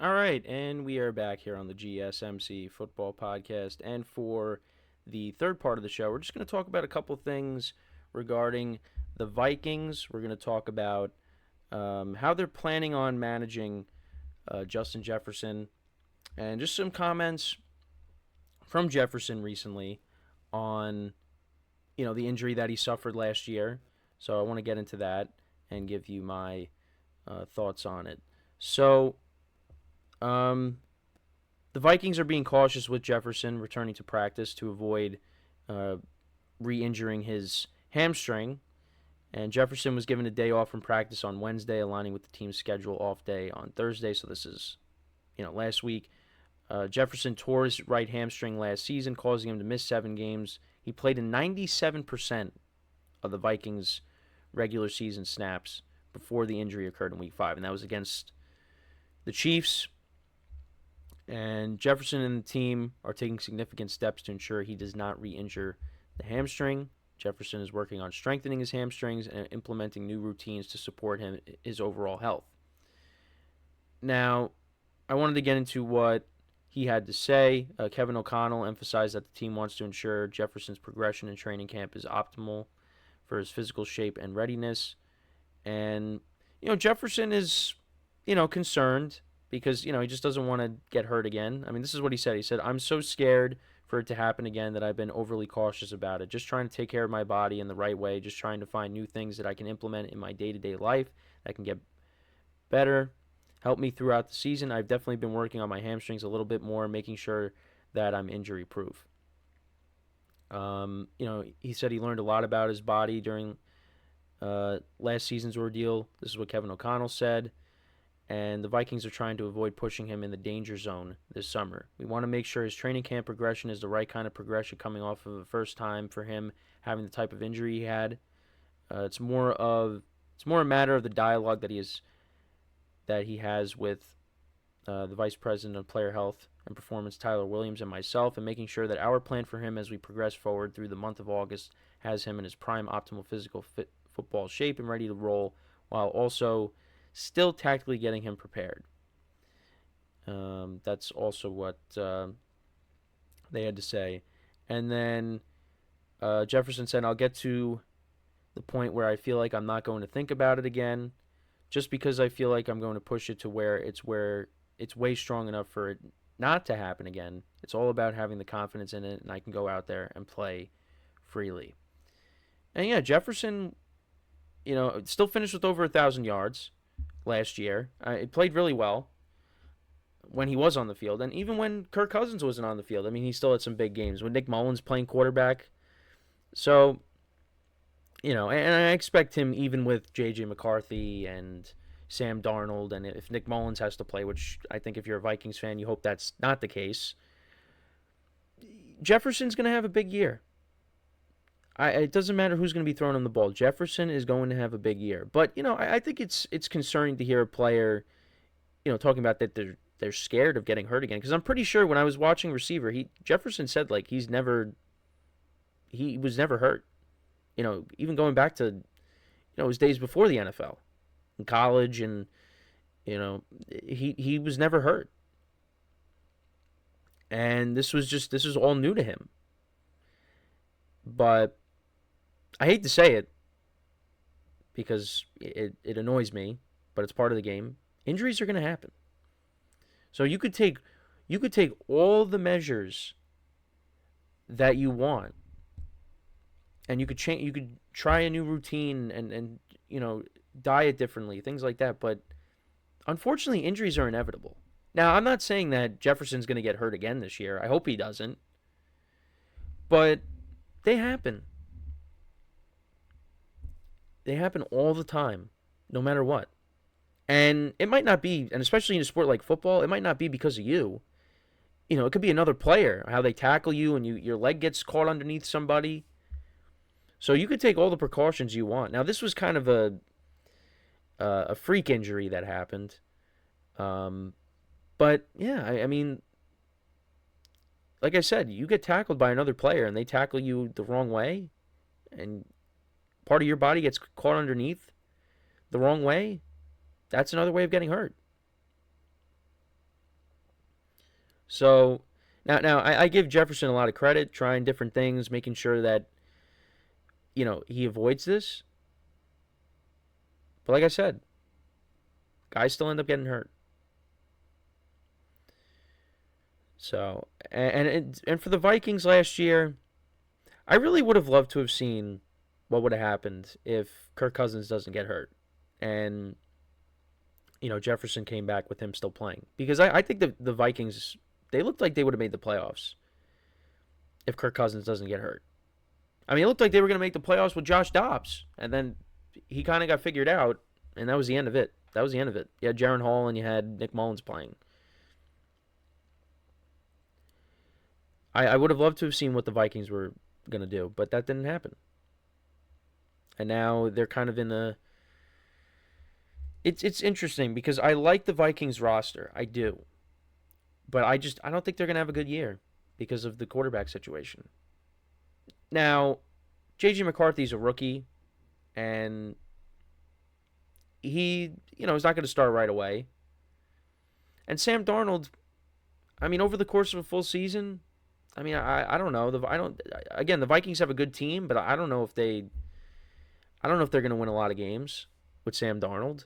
All right, and we are back here on the GSMC Football Podcast. And for the third part of the show, we're just going to talk about a couple things regarding the Vikings. We're going to talk about how they're planning on managing Justin Jefferson, and just some comments from Jefferson recently on the injury that he suffered last year. So I want to get into that and give you my thoughts on it. So the Vikings are being cautious with Jefferson returning to practice to avoid re-injuring his hamstring. And Jefferson was given a day off from practice on Wednesday, aligning with the team's schedule off day on Thursday. So this is, last week. Jefferson tore his right hamstring last season, causing him to miss 7 games. He played in 97% of the Vikings' regular season snaps before the injury occurred in Week 5, and that was against the Chiefs. And Jefferson and the team are taking significant steps to ensure he does not re-injure the hamstring. Jefferson is working on strengthening his hamstrings and implementing new routines to support his overall health. Now, I wanted to get into what he had to say. Kevin O'Connell emphasized that the team wants to ensure Jefferson's progression in training camp is optimal for his physical shape and readiness. And, Jefferson is, concerned because, he just doesn't want to get hurt again. I mean, this is what he said. He said, "I'm so scared for it to happen again that I've been overly cautious about it. Just trying to take care of my body in the right way, just trying to find new things that I can implement in my day-to-day life that can get better, help me throughout the season. I've definitely been working on my hamstrings a little bit more, making sure that I'm injury-proof." He said he learned a lot about his body during last season's ordeal. This is what Kevin O'Connell said. And the Vikings are trying to avoid pushing him in the danger zone this summer. "We want to make sure his training camp progression is the right kind of progression coming off of the first time for him having the type of injury he had. It's more a matter of the dialogue that he has with the Vice President of Player Health and Performance, Tyler Williams, and myself, and making sure that our plan for him as we progress forward through the month of August has him in his prime optimal physical football shape and ready to roll, while also still tactically getting him prepared." That's also what they had to say. And then Jefferson said, "I'll get to the point where I feel like I'm not going to think about it again, just because I feel like I'm going to push it to where it's way strong enough for it not to happen again. It's all about having the confidence in it, and I can go out there and play freely." And yeah, Jefferson, still finished with over 1,000 yards last year. It played really well when he was on the field, and even when Kirk Cousins wasn't on the field. I mean, he still had some big games when Nick Mullins playing quarterback. So, and I expect him, even with J.J.McCarthy and Sam Darnold, and if Nick Mullins has to play, which I think if you're a Vikings fan, you hope that's not the case, Jefferson's going to have a big year. It doesn't matter who's going to be throwing him the ball. Jefferson is going to have a big year. But, I think it's concerning to hear a player, talking about that they're scared of getting hurt again. Because I'm pretty sure when I was watching receiver, Jefferson said, like, he was never hurt. Even going back to, his days before the NFL, in college, and, he was never hurt. And this is all new to him. But I hate to say it because it annoys me, but it's part of the game. Injuries are going to happen. So you could take all the measures that you want, and you could try a new routine and diet differently, things like that. But unfortunately, injuries are inevitable. Now, I'm not saying that Jefferson's going to get hurt again this year. I hope he doesn't. But they happen. They happen all the time, no matter what. And it might not be, and especially in a sport like football, it might not be because of you. It could be another player, how they tackle you and your leg gets caught underneath somebody. So you could take all the precautions you want. Now, this was kind of a freak injury that happened. But, yeah, I mean, like I said, you get tackled by another player and they tackle you the wrong way, and part of your body gets caught underneath the wrong way, that's another way of getting hurt. So now I give Jefferson a lot of credit, trying different things, making sure that he avoids this. But like I said, guys still end up getting hurt. So and for the Vikings last year, I really would have loved to have seen what would have happened if Kirk Cousins doesn't get hurt, and Jefferson came back with him still playing, because I think the Vikings, they looked like they would have made the playoffs if Kirk Cousins doesn't get hurt. I mean, it looked like they were going to make the playoffs with Josh Dobbs, and then he kind of got figured out, and that was the end of it. That was the end of it. You had Jaron Hall and you had Nick Mullins playing. I would have loved to have seen what the Vikings were going to do, but that didn't happen. And now they're kind of in a... It's interesting because I like the Vikings roster. I do. But I don't think they're going to have a good year because of the quarterback situation. Now, J.J. McCarthy's a rookie, and he, is not going to start right away. And Sam Darnold, I mean, over the course of a full season, I mean, I don't know. Again, the Vikings have a good team, but I don't know if they're going to win a lot of games with Sam Darnold.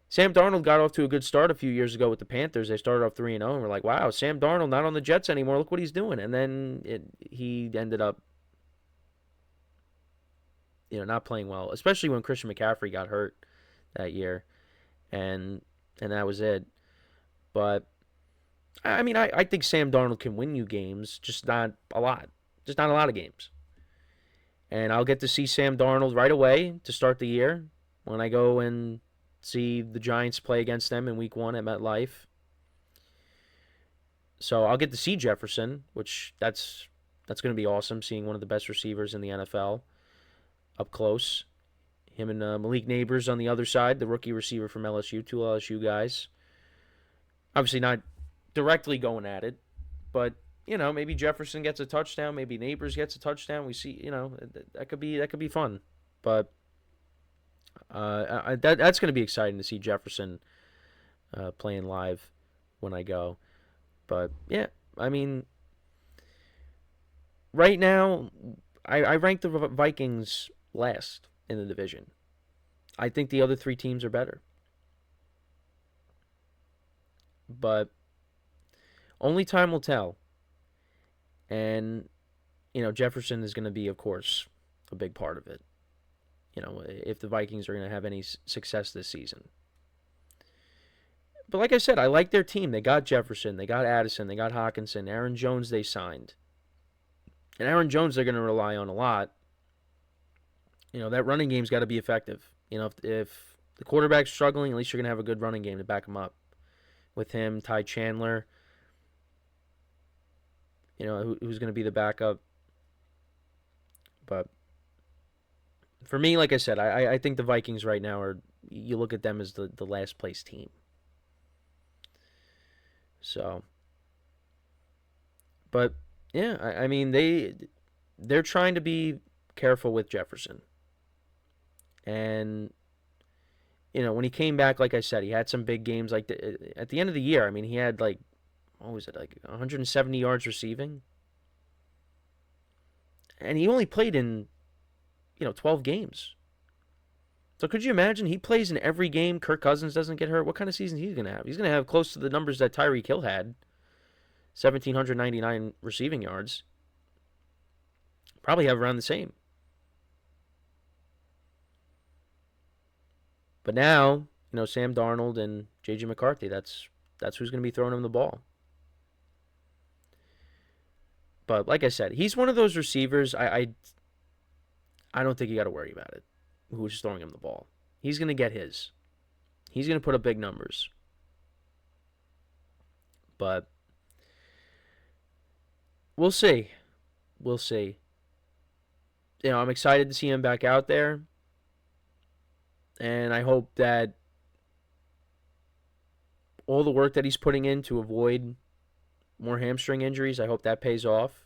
Sam Darnold got off to a good start a few years ago with the Panthers. They started off 3-0, and we're like, wow, Sam Darnold not on the Jets anymore. Look what he's doing. And then he ended up, not playing well, especially when Christian McCaffrey got hurt that year, and that was it. But I mean, I think Sam Darnold can win you games, just not a lot, of games. And I'll get to see Sam Darnold right away to start the year when I go and see the Giants play against them in Week 1 at MetLife. So I'll get to see Jefferson, which that's going to be awesome, seeing one of the best receivers in the NFL up close. Him and Malik Neighbors on the other side, the rookie receiver from LSU, two LSU guys. Obviously not directly going at it, but maybe Jefferson gets a touchdown, maybe Neighbors gets a touchdown. We see, that could be fun. But that's going to be exciting to see Jefferson playing live when I go. But yeah, I mean, right now I rank the Vikings last in the division. I think the other three teams are better. But only time will tell. And, Jefferson is going to be, of course, a big part of it. If the Vikings are going to have any success this season. But like I said, I like their team. They got Jefferson, they got Addison, they got Hockenson, Aaron Jones they signed. And Aaron Jones they're going to rely on a lot. That running game's got to be effective. If the quarterback's struggling, at least you're going to have a good running game to back him up. With him, Ty Chandler, who's going to be the backup. But for me, like I said, I think the Vikings right now you look at them as the last place team. So, but yeah, I mean they're trying to be careful with Jefferson. And when he came back, like I said, he had some big games. Like at the end of the year, I mean, he had what was it, 170 yards receiving, and he only played in 12 games. So could you imagine he plays in every game? Kirk Cousins doesn't get hurt. What kind of season he's going to have? He's going to have close to the numbers that Tyreek Hill had, 1,799 receiving yards. Probably have around the same. But now, Sam Darnold and J.J. McCarthy, that's who's going to be throwing him the ball. But like I said, he's one of those receivers, I don't think you got to worry about it, who's throwing him the ball. He's going to get his. He's going to put up big numbers. But we'll see. We'll see. I'm excited to see him back out there. And I hope that all the work that he's putting in to avoid more hamstring injuries, I hope that pays off.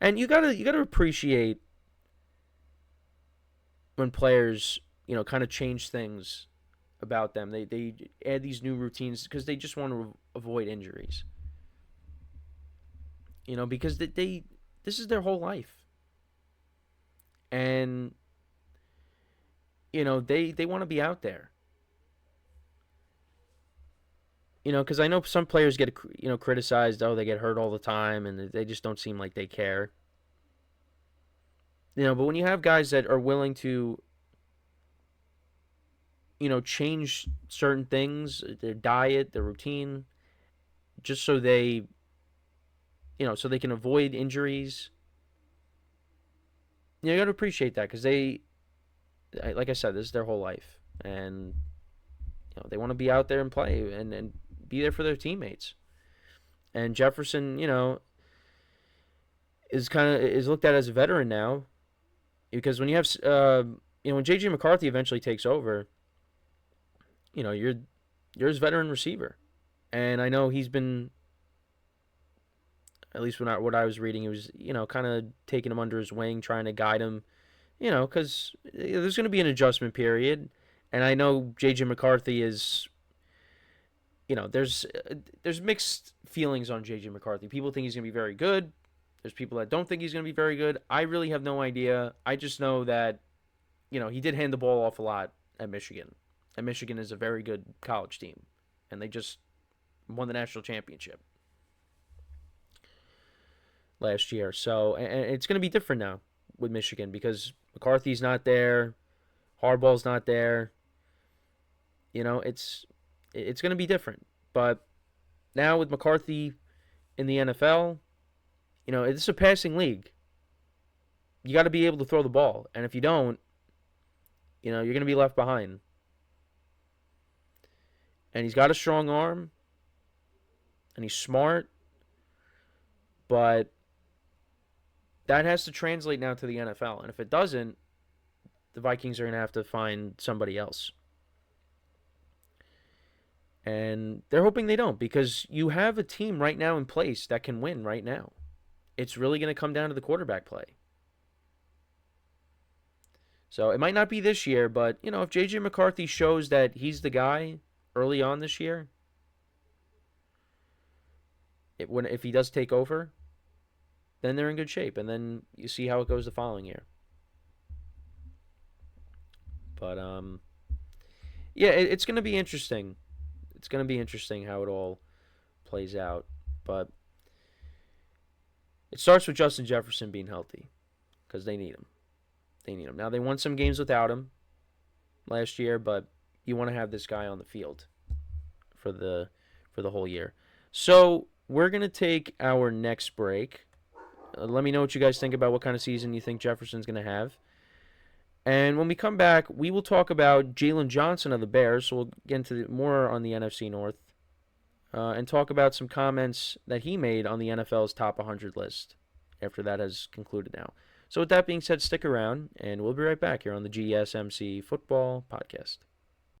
And you gotta appreciate when players, kind of change things about them. They add these new routines because they just want to avoid injuries. Because this is their whole life. And they want to be out there. Because I know some players get criticized. Oh, they get hurt all the time, and they just don't seem like they care. But when you have guys that are willing to, change certain things, their diet, their routine, just so they, so they can avoid injuries. You got to appreciate that because like I said, this is their whole life, and they want to be out there and play and be there for their teammates. And Jefferson, is looked at as a veteran now, because when you have when J.J. McCarthy eventually takes over, you're his veteran receiver, and I know he's been, at least what I was reading, he was kind of taking him under his wing, trying to guide him, because there's going to be an adjustment period, and I know J.J. McCarthy is. There's mixed feelings on J.J. McCarthy. People think he's going to be very good. There's people that don't think he's going to be very good. I really have no idea. I just know that, he did hand the ball off a lot at Michigan. And Michigan is a very good college team. And they just won the national championship last year. So, and it's going to be different now with Michigan because McCarthy's not there. Harbaugh's not there. It's going to be different. But now with McCarthy in the NFL, it's a passing league. You got to be able to throw the ball. And if you don't, you're going to be left behind. And he's got a strong arm. And he's smart. But that has to translate now to the NFL. And if it doesn't, the Vikings are going to have to find somebody else. And they're hoping they don't, because you have a team right now in place that can win right now. It's really going to come down to the quarterback play. So it might not be this year, but, if J.J. McCarthy shows that he's the guy early on this year, if he does take over, then they're in good shape. And then you see how it goes the following year. But, it's going to be interesting. It's going to be interesting how it all plays out. But it starts with Justin Jefferson being healthy because they need him. Now, they won some games without him last year, but you want to have this guy on the field for the whole year. So we're going to take our next break. Let me know what you guys think about what kind of season you think Jefferson's going to have. And when we come back, we will talk about Jalen Johnson of the Bears. So we'll get into more on the NFC North and talk about some comments that he made on the NFL's top 100 list after that has concluded now. So with that being said, stick around, and we'll be right back here on the GSMC Football Podcast.